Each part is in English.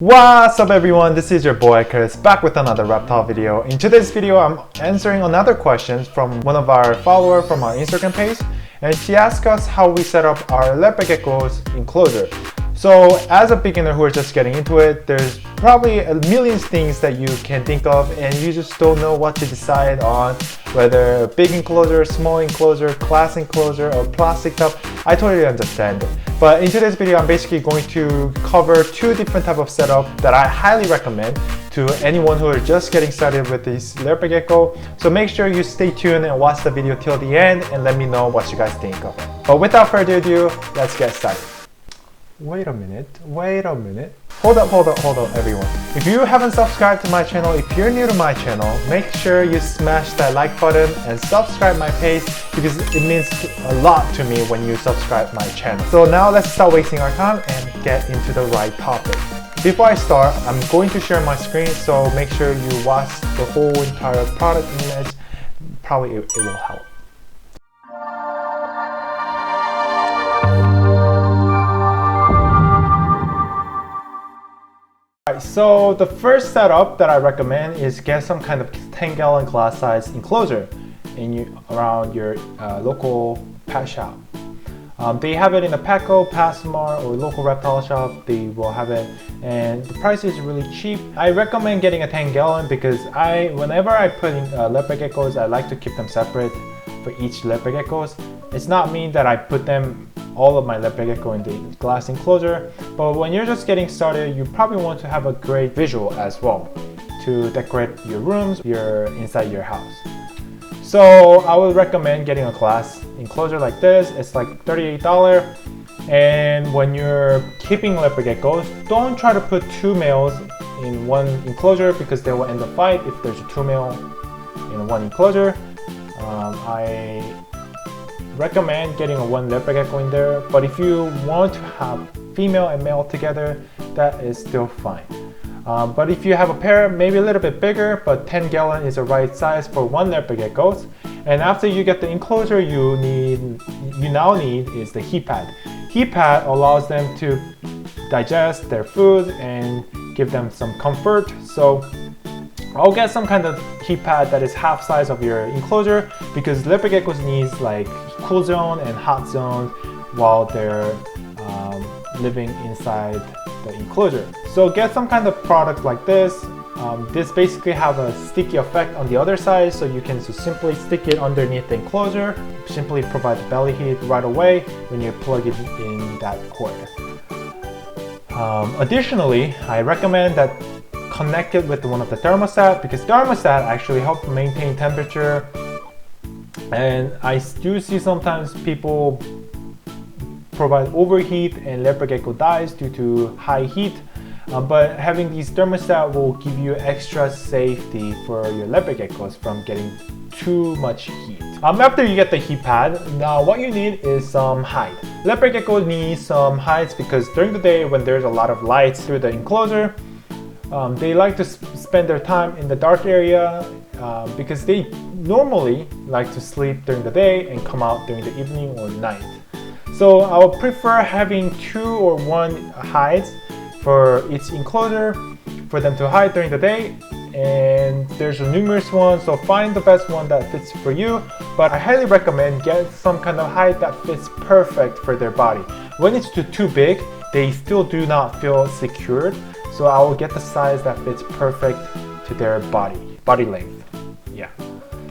What's up everyone, this is your boy Chris back with another reptile video. In today's video, I'm answering another question from one of our followers from our Instagram page, and she asked us how we set up our leopard gecko's enclosure. So as a beginner who are just getting into it, there's probably a million things that you can think of and you just don't know what to decide on, whether a big enclosure, small enclosure, glass enclosure, or plastic tub. I totally understand. But in today's video, I'm basically going to cover two different types of setup that I highly recommend to anyone who are just getting started with this leopard gecko. So make sure you stay tuned and watch the video till the end and let me know what you guys think of it. But without further ado, let's get started. Wait a minute. Hold up everyone. If you haven't subscribed to my channel, if you're new to my channel, make sure you smash that like button and subscribe my page because it means a lot to me when you subscribe my channel. So now let's start wasting our time and get into the right topic. Before I start, I'm going to share my screen, so make sure you watch the whole entire product image. Probably it will help. So the first setup that I recommend is get some kind of 10-gallon glass size enclosure around your local pet shop. They have it in a Petco, PetSmart, or local reptile shop. They will have it, and the price is really cheap. I recommend getting a 10-gallon because whenever I put in leopard geckos, I like to keep them separate for each leopard geckos. It's not mean that I put them all of my leopard gecko in the glass enclosure, but when you're just getting started, you probably want to have a great visual as well to decorate your rooms, inside your house. So I would recommend getting a glass enclosure like this. It's like $38. And when you're keeping leopard geckos, don't try to put two males in one enclosure because they will end up fight if there's two male in one enclosure. I recommend getting a one leopard gecko in there, but if you want to have female and male together, that is still fine. But if you have a pair, maybe a little bit bigger, but 10-gallon is the right size for one leopard geckos. And after you get the enclosure, you now need is the heat pad. Heat pad allows them to digest their food and give them some comfort. So I'll get some kind of heat pad that is half size of your enclosure because leopard geckos needs like cool zone and hot zone while they're living inside the enclosure. So get some kind of product like this. This basically have a sticky effect on the other side, so you can just simply stick it underneath the enclosure, simply provide the belly heat right away when you plug it in that cord. Additionally, I recommend that connect it with one of the thermostat because thermostat actually help maintain temperature. And I do see sometimes people provide overheat and leopard gecko dies due to high heat. But having these thermostat will give you extra safety for your leopard geckos from getting too much heat. After you get the heat pad, now what you need is some hide. Leopard gecko needs some hides because during the day when there's a lot of lights through the enclosure, they like to spend their time in the dark area because they normally like to sleep during the day and come out during the evening or night. So I would prefer having 2 or 1 hides for each enclosure for them to hide during the day. And there's numerous ones, so find the best one that fits for you. But I highly recommend get some kind of hide that fits perfect for their body. When it's too big, they still do not feel secured. So I will get the size that fits perfect to their body length. Yeah.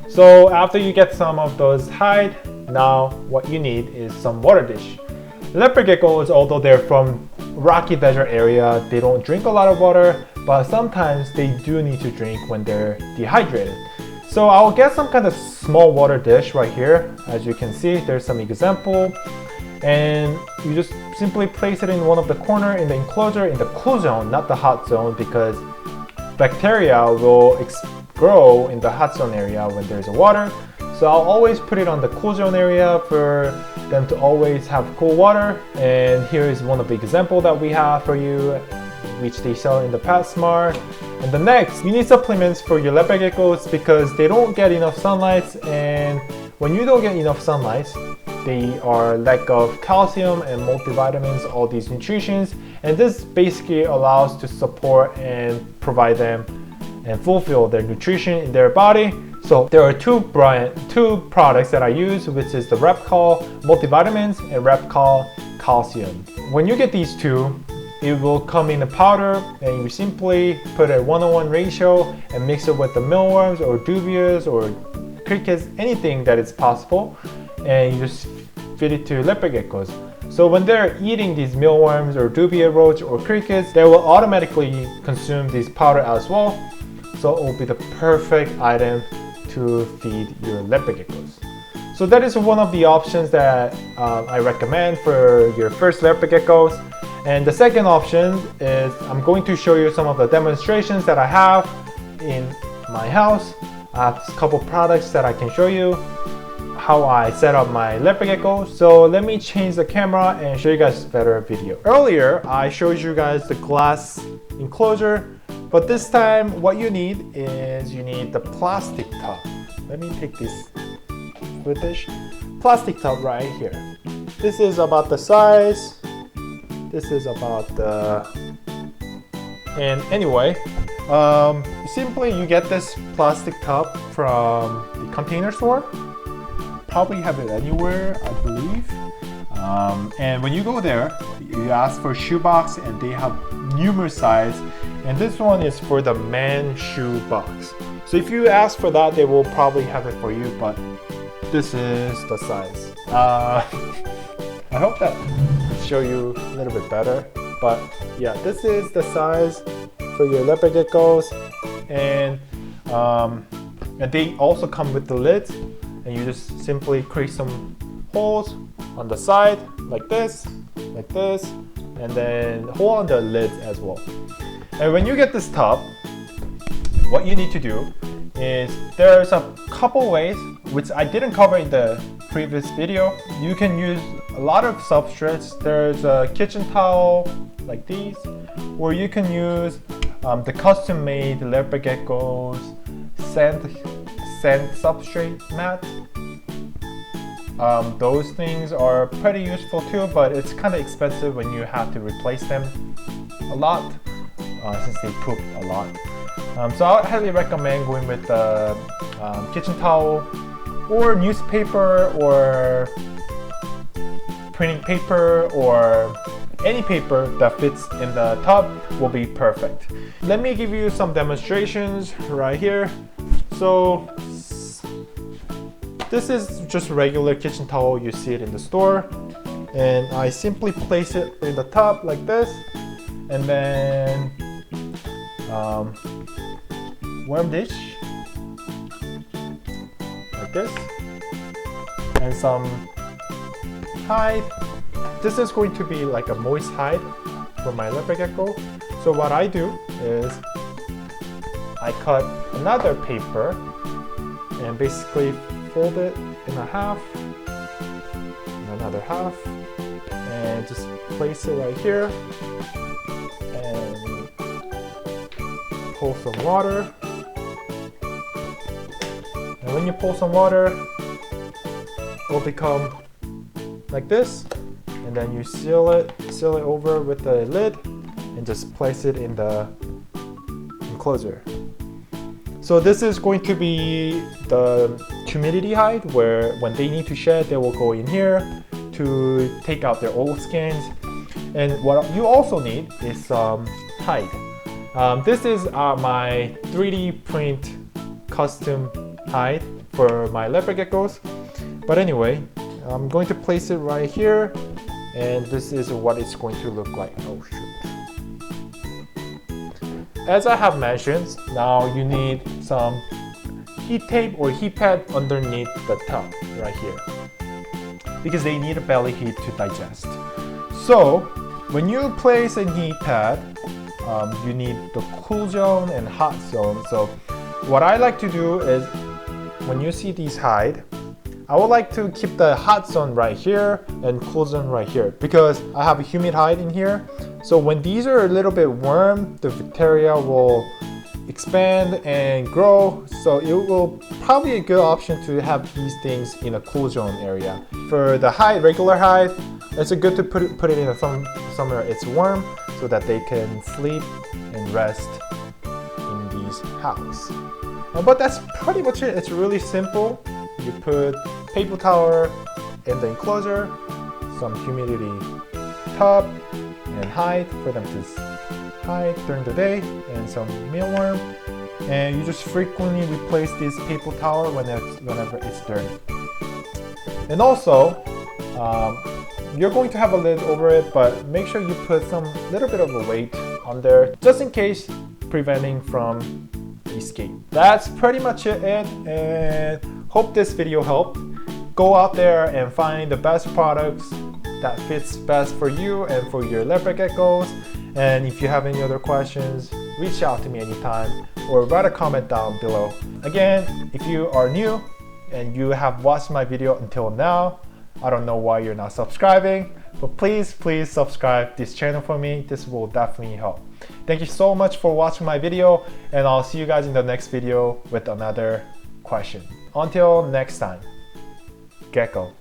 So after you get some of those hide, now what you need is some water dish. Leopard geckos, although they're from rocky desert area, they don't drink a lot of water, but sometimes they do need to drink when they're dehydrated. So I'll get some kind of small water dish right here. As you can see, there's some example. And you just simply place it in one of the corner in the enclosure in the cool zone, not the hot zone, because bacteria will grow in the hot zone area when there's water. So I'll always put it on the cool zone area for them to always have cool water. And here is one of the examples that we have for you, which they sell in the PetSmart. And the next, you need supplements for your leopard geckos because they don't get enough sunlight, and when you don't get enough sunlight, they are lack of calcium and multivitamins, all these nutrients, And this basically allows to support and provide them and fulfill their nutrition in their body. So there are two products that I use, which is the Reptiles multivitamins and Reptiles calcium. When you get these two, it will come in a powder, and you simply put a 1:1 ratio and mix it with the mealworms or dubias or crickets, anything that is possible, and you just feed it to leopard geckos. So when they're eating these mealworms or dubia roach or crickets, they will automatically consume this powder as well. So it will be the perfect item to feed your leopard geckos. So that is one of the options that I recommend for your first leopard geckos. And the second option is I'm going to show you some of the demonstrations that I have in my house. I have a couple products that I can show you how I set up my leopard gecko. So let me change the camera and show you guys a better video. Earlier, I showed you guys the glass enclosure, but this time what you need is you need the plastic tub. Let me take this footage. Plastic tub right here. This is about the size. This is about the, and anyway, simply you get this plastic tub from the container store. Probably have it anywhere, I believe. And when you go there, you ask for shoebox, and they have numerous sizes. And this one is for the man shoe box. So if you ask for that, they will probably have it for you. But this is the size. I hope that show you a little bit better, but yeah, this is the size for your leopard geckos, and they also come with the lids, and you just simply create some holes on the side like this, and then hole on the lids as well. And when you get this tub, what you need to do is there's a couple ways which I didn't cover in the previous video. You can use a lot of substrates. There's a kitchen towel like these, or you can use the custom-made leopard geckos sand substrate mat. Those things are pretty useful too, but it's kind of expensive when you have to replace them a lot since they poop a lot. So I highly recommend going with the kitchen towel or newspaper or printing paper, or any paper that fits in the tub will be perfect. Let me give you some demonstrations right here. So this is just regular kitchen towel, you see it in the store, and I simply place it in the tub like this, and then worm dish like this, and some hide. This is going to be like a moist hide for my leopard gecko. So what I do is I cut another paper and basically fold it in a half, and another half, and just place it right here and pour some water. And when you pour some water, it will become like this, and then you seal it over with the lid and just place it in the enclosure. So this is going to be the humidity hide, where when they need to shed, they will go in here to take out their old skins. And what you also need is some hide. This is my 3D print custom hide for my leopard geckos. But anyway, I'm going to place it right here, and this is what it's going to look like. Oh shoot. As I have mentioned, now you need some heat tape or heat pad underneath the tub right here, because they need a belly heat to digest. So when you place a heat pad, you need the cool zone and hot zone. So what I like to do is, when you see these hide, I would like to keep the hot zone right here and cool zone right here, because I have a humid hide in here. So when these are a little bit warm, the bacteria will expand and grow. So it will probably be a good option to have these things in a cool zone area. For the hide, regular hide, It's good to put it in somewhere it's warm so that they can sleep and rest in these house. But that's pretty much it. It's really simple. You put paper towel in the enclosure, some humidity tub, and hide for them to hide during the day, and some mealworm. And you just frequently replace this paper towel whenever it's dirty. And also, you're going to have a lid over it, but make sure you put some little bit of a weight on there, just in case, preventing from escape. That's pretty much it, and hope this video helped. Go out there and find the best products that fits best for you and for your leopard geckos. And if you have any other questions, reach out to me anytime or write a comment down below. Again, if you are new and you have watched my video until now, I don't know why you're not subscribing, but please subscribe this channel for me. This will definitely help. Thank you so much for watching my video, and I'll see you guys in the next video with another question. Until next time, Gecko.